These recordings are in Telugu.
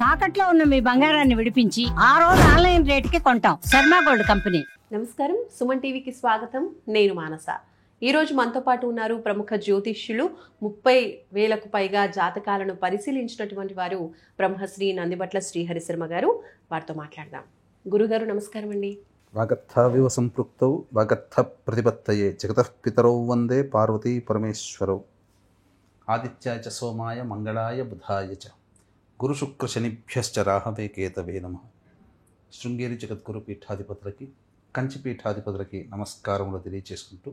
తాకట్లో ఉన్న మీ బంగారాన్ని విడిపించి ఆ రోజు ఆన్లైన్ రేటుకి కొంటాం. Sharma gold company. నమస్కారం, సుమన్ టీవీకి స్వాగతం. నేను మానస. ఈరోజు మనతో పాటు ఉన్నారు ప్రముఖ జ్యోతిష్యులు, 30,000కు పైగా జాతకాలను పరిశీలించినటువంటి వారు బ్రహ్మశ్రీ నందిబట్ల శ్రీహరి శర్మ గారు. వారితో మాట్లాడదాం. గురుగారు నమస్కారం అండి. వాగర్థావివ సంపృక్తౌ వాగర్థ ప్రతిపత్తయే జగతః పితరౌ వందే పార్వతీ పరమేశ్వరౌ. ఆదిత్యాయ చ సోమాయ మంగళాయ బుధాయ చ గురు శుక్ర శనిభ్యశ్చ రాహవే కేతవే నమః. శృంగేరి జగద్గురు పీఠాధిపతులకి, కంచి పీఠాధిపతులకి నమస్కారములు తెలియచేసుకుంటూ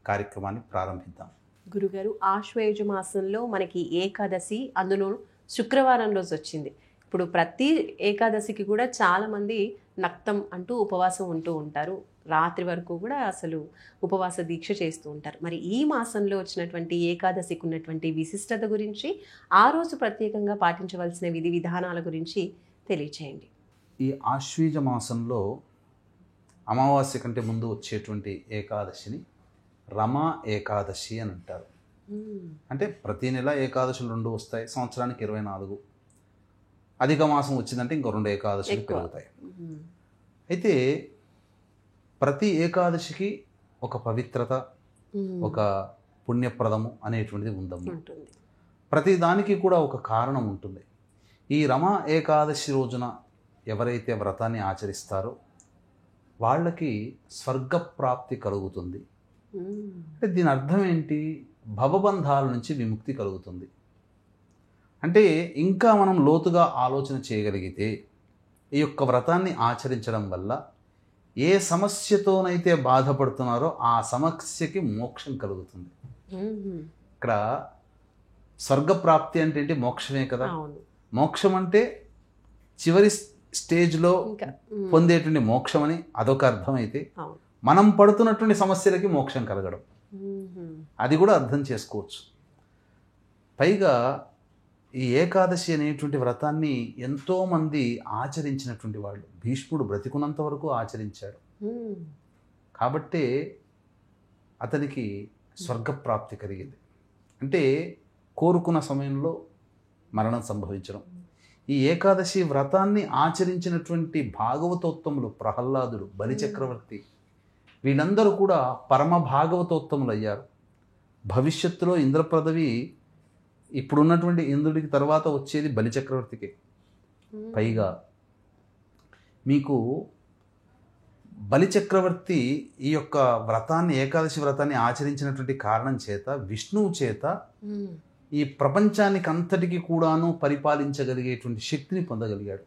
కార్యక్రమాన్ని ప్రారంభిద్దాం. గురుగారు, ఆశ్వయుజ మాసంలో మనకి ఏకాదశి, అందులో శుక్రవారం రోజు వచ్చింది. ఇప్పుడు ప్రతి ఏకాదశికి కూడా చాలామంది నక్తం అంటూ ఉపవాసం ఉంటూ ఉంటారు. రాత్రి వరకు కూడా అసలు ఉపవాస దీక్ష చేస్తూ ఉంటారు. మరి ఈ మాసంలో వచ్చినటువంటి ఏకాదశికి ఉన్నటువంటి విశిష్టత గురించి, ఆ రోజు ప్రత్యేకంగా పాటించవలసిన విధి విధానాల గురించి తెలియచేయండి. ఈ ఆశ్వీజ మాసంలో అమావాస్య కంటే ముందు వచ్చేటువంటి ఏకాదశిని రమా ఏకాదశి అని అంటారు. అంటే ప్రతి నెల ఏకాదశులు 2 వస్తాయి, సంవత్సరానికి 24. అధిక మాసం వచ్చిందంటే ఇంకో 2 ఏకాదశులు పెరుగుతాయి. అయితే ప్రతి ఏకాదశికి ఒక పవిత్రత, ఒక పుణ్యప్రదము అనేటువంటిది ఉందమ్మా. ప్రతి దానికి కూడా ఒక కారణం ఉంటుంది. ఈ రమా ఏకాదశి రోజున ఎవరైతే వ్రతాన్ని ఆచరిస్తారో వాళ్ళకి స్వర్గప్రాప్తి కలుగుతుంది. అంటే దీని అర్థం ఏంటి? భవబంధాల నుంచి విముక్తి కలుగుతుంది. అంటే ఇంకా మనం లోతుగా ఆలోచన చేయగలిగితే ఈ యొక్క వ్రతాన్ని ఆచరించడం వల్ల ఏ సమస్యతోనైతే బాధపడుతున్నారో ఆ సమస్యకి మోక్షం కలుగుతుంది. ఇక్కడ స్వర్గప్రాప్తి అంటే ఏంటి? మోక్షమే కదా. మోక్షం అంటే చివరి స్టేజ్లో పొందేటువంటి మోక్షం అని అదొక అర్థం అయితే, మనం పడుతున్నటువంటి సమస్యలకి మోక్షం కలగడం, అది కూడా అర్థం చేసుకోవచ్చు. పైగా ఈ ఏకాదశి అనేటువంటి వ్రతాన్ని ఎంతోమంది ఆచరించినటువంటి వాళ్ళు, భీష్ముడు బ్రతికున్నంత వరకు ఆచరించాడు. కాబట్టే అతనికి స్వర్గప్రాప్తి కలిగింది. అంటే కోరుకున్న సమయంలో మరణం సంభవించడం. ఈ ఏకాదశి వ్రతాన్ని ఆచరించినటువంటి భాగవతోత్తములు ప్రహ్లాదుడు, బలిచక్రవర్తి, వీళ్ళందరూ కూడా పరమ భాగవతోత్తములు అయ్యారు. భవిష్యత్తులో ఇంద్రపదవి ఇప్పుడున్నటువంటి ఇంద్రుడికి తర్వాత వచ్చేది బలిచక్రవర్తికి. పైగా మీకు బలిచక్రవర్తి ఈ యొక్క వ్రతాన్ని, ఏకాదశి వ్రతాన్ని ఆచరించినటువంటి కారణం చేత, విష్ణువు చేత ఈ ప్రపంచానికి అంతటికి కూడాను పరిపాలించగలిగేటువంటి శక్తిని పొందగలిగాడు.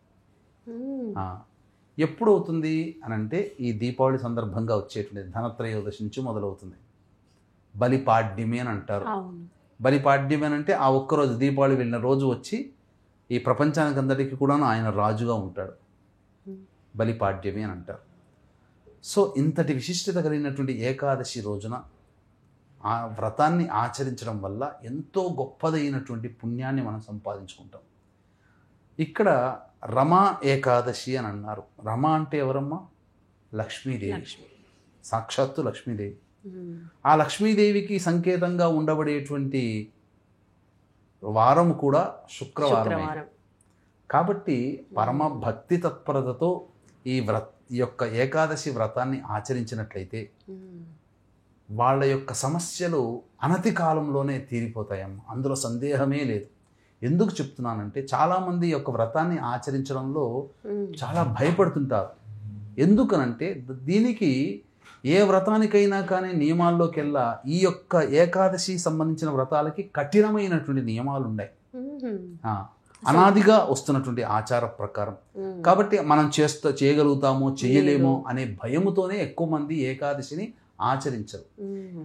ఎప్పుడు అవుతుంది అని అంటే ఈ దీపావళి సందర్భంగా వచ్చేటువంటి ధనత్రయోదశి నుంచి మొదలవుతుంది. బలిపాడ్యమి అని అంటారు. బలిపాడ్యమి అని అంటే ఆ ఒక్కరోజు, దీపావళి వెళ్ళిన రోజు వచ్చి ఈ ప్రపంచానికి అందరికీ కూడాను ఆయన రాజుగా ఉంటాడు. బలిపాడ్యమి అని అంటారు. సో ఇంతటి విశిష్టత కలిగినటువంటి ఏకాదశి రోజున ఆ వ్రతాన్ని ఆచరించడం వల్ల ఎంతో గొప్పదైనటువంటి పుణ్యాన్ని మనం సంపాదించుకుంటాం. ఇక్కడ రమా ఏకాదశి అని అన్నారు. రమ అంటే ఎవరమ్మా? లక్ష్మీదేవి, సాక్షాత్తు లక్ష్మీదేవి. ఆ లక్ష్మీదేవికి సంకేతంగా ఉండబడేటువంటి వారం కూడా శుక్రవారం. కాబట్టి పరమ భక్తి తత్పరతతో ఈ యొక్క ఏకాదశి వ్రతాన్ని ఆచరించినట్లయితే వాళ్ళ యొక్క సమస్యలు అనతి కాలంలోనే తీరిపోతాయమ్మ. అందులో సందేహమే లేదు. ఎందుకు చెప్తున్నానంటే చాలామంది యొక్క వ్రతాన్ని ఆచరించడంలో చాలా భయపడుతుంటారు. ఎందుకనంటే దీనికి ఏ వ్రతానికైనా కానీ నియమాల్లోకెల్లా ఈ యొక్క ఏకాదశి సంబంధించిన వ్రతాలకి కఠినమైనటువంటి నియమాలు ఉన్నాయి, అనాదిగా వస్తున్నటువంటి ఆచార ప్రకారం. కాబట్టి మనం చేయగలుగుతామో చేయలేమో అనే భయముతోనే ఎక్కువ మంది ఏకాదశిని ఆచరించరు.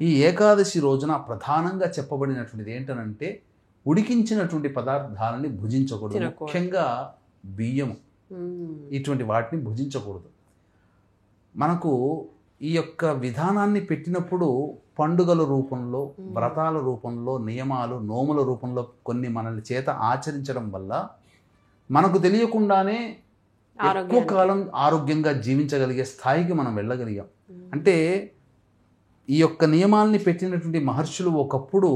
ఈ ఏకాదశి రోజున ప్రధానంగా చెప్పబడినటువంటిది ఏంటనంటే ఉడికించినటువంటి పదార్థాలని భుజించకూడదు. ముఖ్యంగా బియ్యము, ఇటువంటి వాటిని భుజించకూడదు. మనకు ఈ యొక్క విధానాన్ని పెట్టినప్పుడు పండుగల రూపంలో, వ్రతాల రూపంలో, నియమాలు, నోముల రూపంలో కొన్ని మనల్ని చేత ఆచరించడం వల్ల మనకు తెలియకుండానే ఎక్కువ కాలం ఆరోగ్యంగా జీవించగలిగే స్థాయికి మనం వెళ్ళగలిగాం. అంటే ఈ యొక్క నియమాల్ని పెట్టినటువంటి మహర్షులు ఒకప్పుడు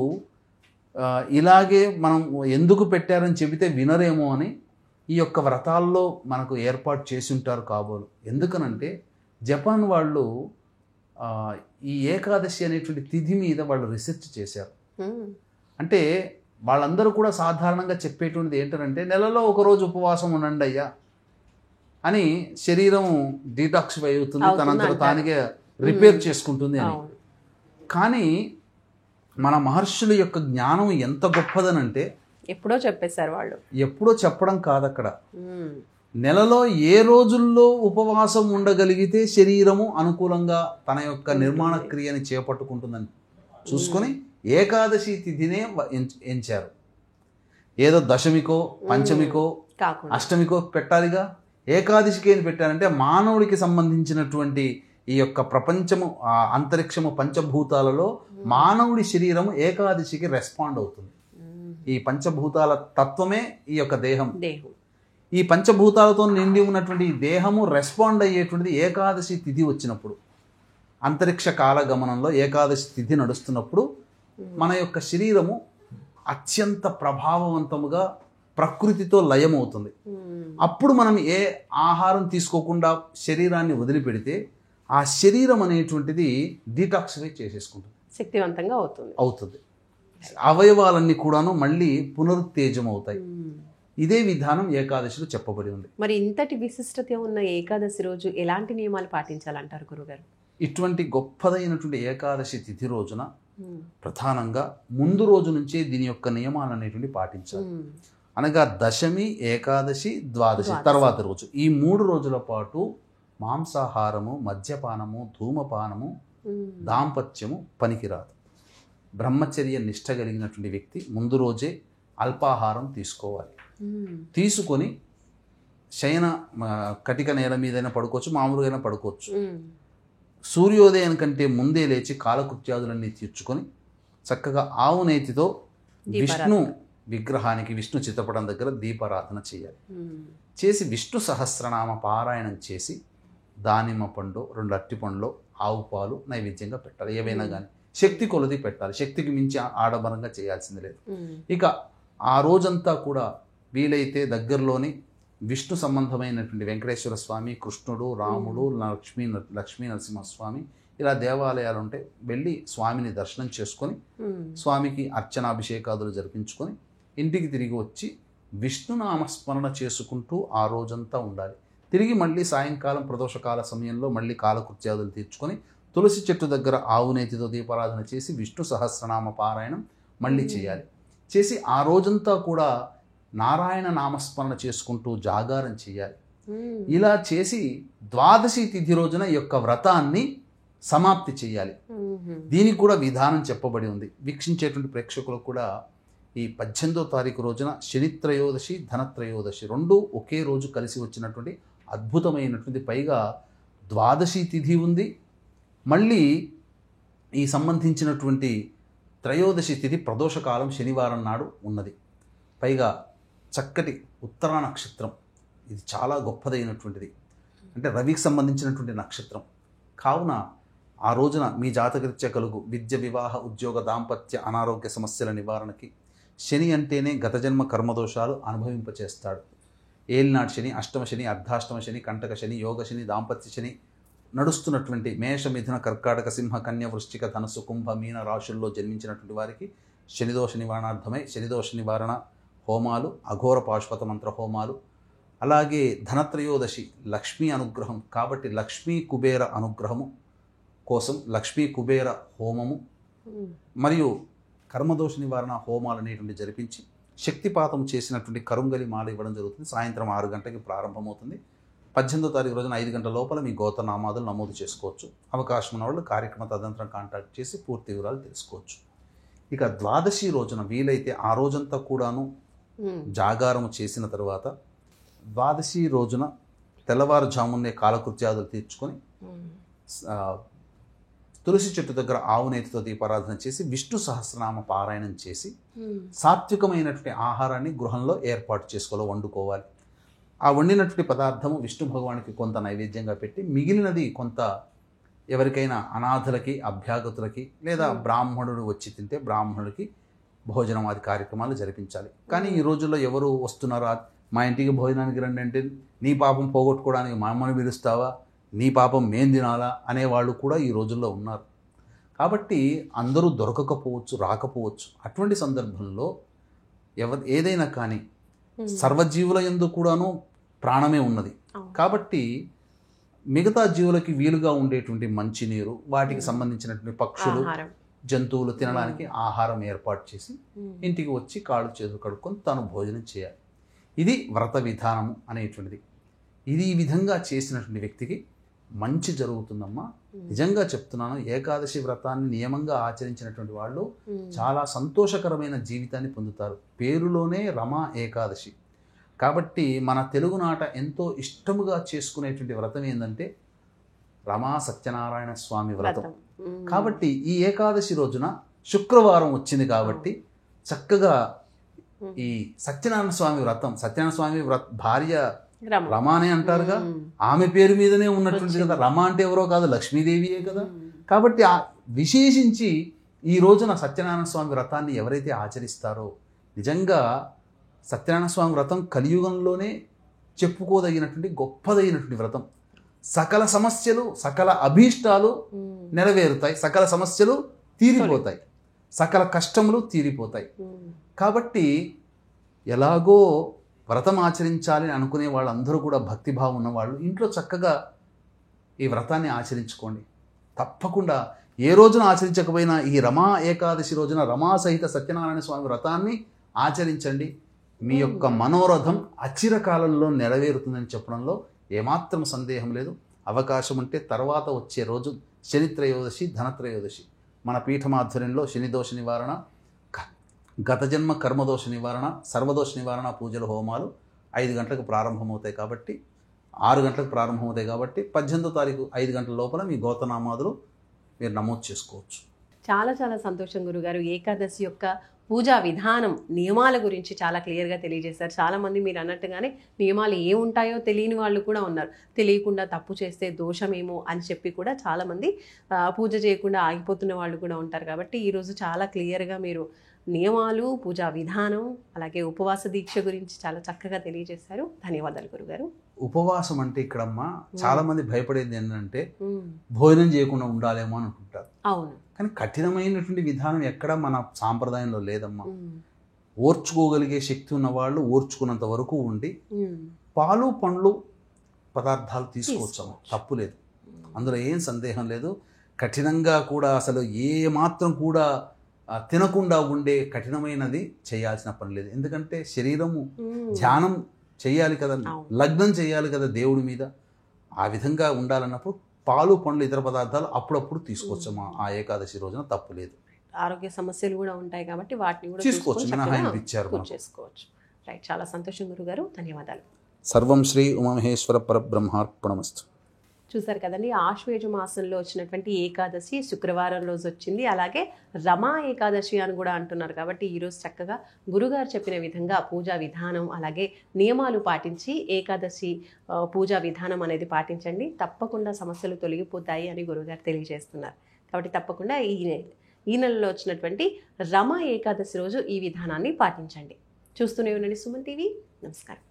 ఇలాగే మనం ఎందుకు పెట్టారని చెబితే వినరేమో అని ఈ యొక్క వ్రతాల్లో మనకు ఏర్పాటు చేసి ఉంటారు కాబోలు. ఎందుకనంటే జపాన్ వాళ్ళు ఈ ఏకాదశి అనేటువంటి తిథి మీద వాళ్ళు రీసెర్చ్ చేశారు. అంటే వాళ్ళందరూ కూడా సాధారణంగా చెప్పేటువంటిది ఏంటంటే నెలలో ఒకరోజు ఉపవాసం ఉండండి అయ్యా అని, శరీరం డీటాక్సిఫై అవుతుంది, తనంతట తానికే రిపేర్ చేసుకుంటుంది అని. కానీ మన మహర్షుల యొక్క జ్ఞానం ఎంత గొప్పదనంటే ఎప్పుడో చెప్పేశారు వాళ్ళు. ఎప్పుడో చెప్పడం కాదు, అక్కడ నెలలో ఏ రోజుల్లో ఉపవాసం ఉండగలిగితే శరీరము అనుకూలంగా తన యొక్క నిర్మాణ క్రియని చేపట్టుకుంటుందని చూసుకొని ఏకాదశి తిథినే ఎంచారు. ఏదో దశమికో పంచమికో అష్టమికో పెట్టాలిగా, ఏకాదశికి ఏం పెట్టారంటే మానవుడికి సంబంధించినటువంటి ఈ యొక్క ప్రపంచము అంతరిక్షము పంచభూతాలలో మానవుడి శరీరము ఏకాదశికి రెస్పాండ్ అవుతుంది. ఈ పంచభూతాల తత్వమే ఈ యొక్క దేహం. ఈ పంచభూతాలతో నిండి ఉన్నటువంటి దేహము రెస్పాండ్ అయ్యేటువంటిది ఏకాదశి తిథి వచ్చినప్పుడు. అంతరిక్ష కాల గమనంలో ఏకాదశి తిథి నడుస్తున్నప్పుడు మన యొక్క శరీరము అత్యంత ప్రభావవంతముగా ప్రకృతితో లయమవుతుంది. అప్పుడు మనం ఏ ఆహారం తీసుకోకుండా శరీరాన్ని వదిలిపెడితే ఆ శరీరం అనేటువంటిది డీటాక్సిఫై చేసేసుకుంటుంది, శక్తివంతంగా అవుతుంది. అవయవాలన్నీ కూడాను మళ్ళీ పునరుత్తేజం అవుతాయి. ఇదే విధానం ఏకాదశిలో చెప్పబడి ఉంది. మరి ఇంతటి విశిష్టత ఉన్న ఏకాదశి రోజు ఎలాంటి నియమాలు పాటించాలంటారు గురుగారు? ఇటువంటి గొప్పదైనటువంటి ఏకాదశి తిథి రోజున ప్రధానంగా ముందు రోజు నుంచే దీని యొక్క నియమాలు అనేటువంటి పాటించాలి. అనగా దశమి, ఏకాదశి, ద్వాదశి తర్వాత రోజు, ఈ 3 రోజుల పాటు మాంసాహారము, మద్యపానము, ధూమపానము, దాంపత్యము పనికిరాదు. బ్రహ్మచర్య నిష్ట కలిగినటువంటి వ్యక్తి ముందు రోజే అల్పాహారం తీసుకోవాలి. తీసుకొని శయన కటిక నేల మీదైనా పడుకోవచ్చు, మామూలుగా పడుకోవచ్చు. సూర్యోదయం కంటే ముందే లేచి కాలకృత్యాదులన్నీ తీర్చుకొని చక్కగా ఆవు నేతితో విష్ణు విగ్రహానికి, విష్ణు చిత్తపటం దగ్గర దీపారాధన చేయాలి. చేసి విష్ణు సహస్రనామ పారాయణం చేసి దానిమ్మ పండు, 2 అరటి పండ్లు, ఆవు పాలు నైవేద్యంగా పెట్టాలి. ఏవైనా కానీ శక్తి కొలది పెట్టాలి, శక్తికి మించి ఆడంబరంగా చేయాల్సింది లేదు. ఇక ఆ రోజంతా కూడా వీలైతే దగ్గరలోని విష్ణు సంబంధమైనటువంటి వెంకటేశ్వర స్వామి, కృష్ణుడు, రాముడు, లక్ష్మీ నరసింహస్వామి ఇలా దేవాలయాలు ఉంటే వెళ్ళి స్వామిని దర్శనం చేసుకొని స్వామికి అర్చనాభిషేకాదులు జరిపించుకొని ఇంటికి తిరిగి వచ్చి విష్ణునామస్మరణ చేసుకుంటూ ఆ రోజంతా ఉండాలి. తిరిగి మళ్ళీ సాయంకాలం ప్రదోషకాల సమయంలో మళ్ళీ కాలకృత్యాదులు తీర్చుకొని తులసి చెట్టు దగ్గర ఆవు నేతితో దీపారాధన చేసి విష్ణు సహస్రనామ పారాయణం మళ్ళీ చేయాలి. చేసి ఆ రోజంతా కూడా నారాయణ నామస్మరణ చేసుకుంటూ జాగారం చేయాలి. ఇలా చేసి ద్వాదశి తిథి రోజున ఈ యొక్క వ్రతాన్ని సమాప్తి చేయాలి. దీనికి కూడా విధానం చెప్పబడి ఉంది. వీక్షించేటువంటి ప్రేక్షకులకు కూడా ఈ 18వ తారీఖు రోజున శనిత్రయోదశి, ధనత్రయోదశి 2 ఒకే రోజు కలిసి వచ్చినటువంటి అద్భుతమైనటువంటి, పైగా ద్వాదశి తిథి ఉంది, మళ్ళీ ఈ సంబంధించినటువంటి త్రయోదశి తిథి ప్రదోషకాలం శనివారం నాడు ఉన్నది. పైగా చక్కటి ఉత్తర నక్షత్రం, ఇది చాలా గొప్పదైనటువంటిది. అంటే రవికి సంబంధించినటువంటి నక్షత్రం కావున ఆ రోజున మీ జాతకరీత్యా కలుగు విద్య, వివాహ, ఉద్యోగ, దాంపత్య, అనారోగ్య సమస్యల నివారణకి శని అంటేనే గత జన్మ కర్మదోషాలు అనుభవింపచేస్తాడు. ఏలినాటి శని, అష్టమ శని, అర్ధాష్టమ శని, కంటక శని, యోగ శని, దాంపత్య శని నడుస్తున్నటువంటి మేష, మిథున, కర్కాటక, సింహ, కన్య, వృశ్చిక, ధనుసు, కుంభ, మీన రాశుల్లో జన్మించినటువంటి వారికి శనిదోష నివారణార్థమై శనిదోష నివారణ హోమాలు, అఘోర పాశుపత మంత్ర హోమాలు, అలాగే ధనత్రయోదశి లక్ష్మీ అనుగ్రహం కాబట్టి లక్ష్మీ కుబేర అనుగ్రహము కోసం లక్ష్మీ కుబేర హోమము మరియు కర్మదోష నివారణ హోమాలు అనేటువంటి జరిపించి శక్తిపాతం చేసినటువంటి కరుంగలి మాల ఇవ్వడం జరుగుతుంది. సాయంత్రం 6 గంటలకి ప్రారంభమవుతుంది. 18వ తారీఖు రోజున 5 గంటల లోపల మీ గోత్రనామాదులు నమోదు చేసుకోవచ్చు. అవకాశం ఉన్న వాళ్ళు కార్యక్రమ తదనంతరం కాంటాక్ట్ చేసి పూర్తి వివరాలు తెలుసుకోవచ్చు. ఇక ద్వాదశి రోజున వీలైతే ఆ రోజంతా కూడాను జాగారము చేసిన తర్వాత ద్వాదశి రోజున తెల్లవారుజామునే కాలకృత్యాదులు తీర్చుకొని తులసి చెట్టు దగ్గర ఆవు నేతితో దీపారాధన చేసి విష్ణు సహస్రనామ పారాయణం చేసి సాత్వికమైనటువంటి ఆహారాన్ని గృహంలో ఏర్పాటు చేసుకోవాలి, వండుకోవాలి. ఆ వండినటువంటి పదార్థము విష్ణు భగవానికి కొంత నైవేద్యంగా పెట్టి మిగిలినది కొంత ఎవరికైనా అనాథలకి, అభ్యాగతులకి లేదా బ్రాహ్మణుడు వచ్చి తింటే బ్రాహ్మణుడికి భోజనం ఆది కార్యక్రమాలు జరిపించాలి. కానీ ఈ రోజుల్లో ఎవరు వస్తున్నారో మా ఇంటికి భోజనానికి రండి అంటే నీ పాపం పోగొట్టుకోవడానికి మా అమ్మని పిలుస్తావా, నీ పాపం మేం తినాలా అనేవాళ్ళు కూడా ఈ రోజుల్లో ఉన్నారు. కాబట్టి అందరూ దొరకకపోవచ్చు, రాకపోవచ్చు. అటువంటి సందర్భంలో ఏదైనా కానీ సర్వజీవుల యందు కూడాను ప్రాణమే ఉన్నది. కాబట్టి మిగతా జీవులకి వీలుగా ఉండేటువంటి మంచినీరు, వాటికి సంబంధించినటువంటి పక్షులు, జంతువులు తినడానికి ఆహారం ఏర్పాటు చేసి ఇంటికి వచ్చి కాళ్ళు చేతులు కడుక్కొని తాను భోజనం చేయాలి. ఇది వ్రత విధానము అనేటువంటిది. ఇది ఈ విధంగా చేసినటువంటి వ్యక్తికి మంచి జరుగుతుందమ్మా. నిజంగా చెప్తున్నాను, ఏకాదశి వ్రతాన్ని నియమంగా ఆచరించినటువంటి వాళ్ళు చాలా సంతోషకరమైన జీవితాన్ని పొందుతారు. పేరులోనే రమా ఏకాదశి. కాబట్టి మన తెలుగునాట ఎంతో ఇష్టముగా చేసుకునేటువంటి వ్రతం ఏంటంటే రమా సత్యనారాయణ స్వామి వ్రతం. కాబట్టి ఈ ఏకాదశి రోజున శుక్రవారం వచ్చింది కాబట్టి చక్కగా ఈ సత్యనారాయణ స్వామి వ్రతం, సత్యనారాయణ స్వామి భార్య రమానే అంటారుగా, ఆమె పేరు మీదనే ఉన్నటువంటి కదా. రమ అంటే ఎవరో కాదు, లక్ష్మీదేవియే కదా. కాబట్టి విశేషించి ఈ రోజున సత్యనారాయణ స్వామి వ్రతాన్ని ఎవరైతే ఆచరిస్తారో, నిజంగా సత్యనారాయణ స్వామి వ్రతం కలియుగంలోనే చెప్పుకోదగినటువంటి గొప్పదైనటువంటి వ్రతం. సకల సమస్యలు, సకల అభీష్టాలు నెరవేరుతాయి, సకల సమస్యలు తీరిపోతాయి, సకల కష్టములు తీరిపోతాయి. కాబట్టి ఎలాగో వ్రతం ఆచరించాలని అనుకునే వాళ్ళందరూ కూడా భక్తిభావం ఉన్నవాళ్ళు ఇంట్లో చక్కగా ఈ వ్రతాన్ని ఆచరించుకోండి. తప్పకుండా ఏ రోజున ఆచరించకపోయినా ఈ రమా ఏకాదశి రోజున రమా సహిత సత్యనారాయణ స్వామి వ్రతాన్ని ఆచరించండి. మీ యొక్క మనోరథం అచిరకాలంలో నెరవేరుతుందని చెప్పడంలో ఏమాత్రం సందేహం లేదు. అవకాశం ఉంటే తర్వాత వచ్చే రోజు శనిత్రయోదశి, ధనత్రయోదశి మన పీఠమాధ్వర్యంలో శనిదోష నివారణ, గత జన్మ కర్మదోష నివారణ, సర్వదోష నివారణ పూజలు, హోమాలు 5 గంటలకు ప్రారంభమవుతాయి. కాబట్టి 6 గంటలకు ప్రారంభమవుతాయి. కాబట్టి 18వ తారీఖు 5 గంటల లోపల మీ గోతనామాదులు మీరు నమోదు చేసుకోవచ్చు. చాలా చాలా సంతోషం గురుగారు. ఏకాదశి యొక్క పూజా విధానం, నియమాల గురించి చాలా క్లియర్గా తెలియజేశారు. చాలామంది మీరు అన్నట్టుగానే నియమాలు ఏముంటాయో తెలియని వాళ్ళు కూడా ఉన్నారు. తెలియకుండా తప్పు చేస్తే దోషమేమో అని చెప్పి కూడా చాలామంది పూజ చేయకుండా ఆగిపోతున్న వాళ్ళు కూడా ఉంటారు. కాబట్టి ఈరోజు చాలా క్లియర్గా మీరు నియమాలు, పూజా విధానం, అలాగే ఉపవాస దీక్ష గురించి చాలా చక్కగా తెలియజేశారు. ధన్యవాదాలు గురుగారు. ఉపవాసం అంటే ఇక్కడమ్మా చాలా మంది భయపడేది ఏంటంటే భోజనం చేయకుండా ఉండాలేమో అని అనుకుంటారు. అవును, కానీ కఠినమైనటువంటి విధానం ఎక్కడ మన సాంప్రదాయంలో లేదమ్మా. ఓర్చుకోగలిగే శక్తి ఉన్న వాళ్ళు ఓర్చుకున్నంత వరకు ఉండి పాలు పండ్లు పదార్థాలు తీసుకోవచ్చాము, తప్పు లేదు, అందులో ఏం సందేహం లేదు. కఠినంగా కూడా అసలు ఏ మాత్రం కూడా తినకుండా ఉండే కఠినమైనది చేయాల్సిన పని లేదు. ఎందుకంటే శరీరము ధ్యానం చేయాలి కదా, లగ్నం చేయాలి కదా దేవుడి మీద. ఆ విధంగా ఉండాలన్నప్పుడు పాలు పండ్లు ఇతర పదార్థాలు అప్పుడప్పుడు తీసుకోవచ్చాము ఆ ఏకాదశి రోజున, తప్పు లేదు. ఆరోగ్య సమస్యలు కూడా ఉంటాయి కాబట్టి వాటిని కూడా తీసుకోవచ్చు, మినహాయింపు ఇచ్చారు, చేసుకోవచ్చు. రైట్, చాలా సంతోషం గురుగారు, ధన్యవాదాలు. సర్వం శ్రీ ఉమామహేశ్వర పరబ్రహ్మార్పణమస్తు. చూసారు కదండి, ఆశ్వేజ మాసంలో వచ్చినటువంటి ఏకాదశి శుక్రవారం రోజు వచ్చింది. అలాగే రమా ఏకాదశి అని కూడా అంటున్నారు. కాబట్టి ఈరోజు చక్కగా గురుగారు చెప్పిన విధంగా పూజా విధానం, అలాగే నియమాలు పాటించి ఏకాదశి పూజా విధానం అనేది పాటించండి. తప్పకుండా సమస్యలు తొలగిపోతాయి అని గురుగారు తెలియజేస్తున్నారు. కాబట్టి తప్పకుండా ఈ నెలలో వచ్చినటువంటి రమా ఏకాదశి రోజు ఈ విధానాన్ని పాటించండి. చూస్తూనే ఉండండి సుమన్ టీవీ. నమస్కారం.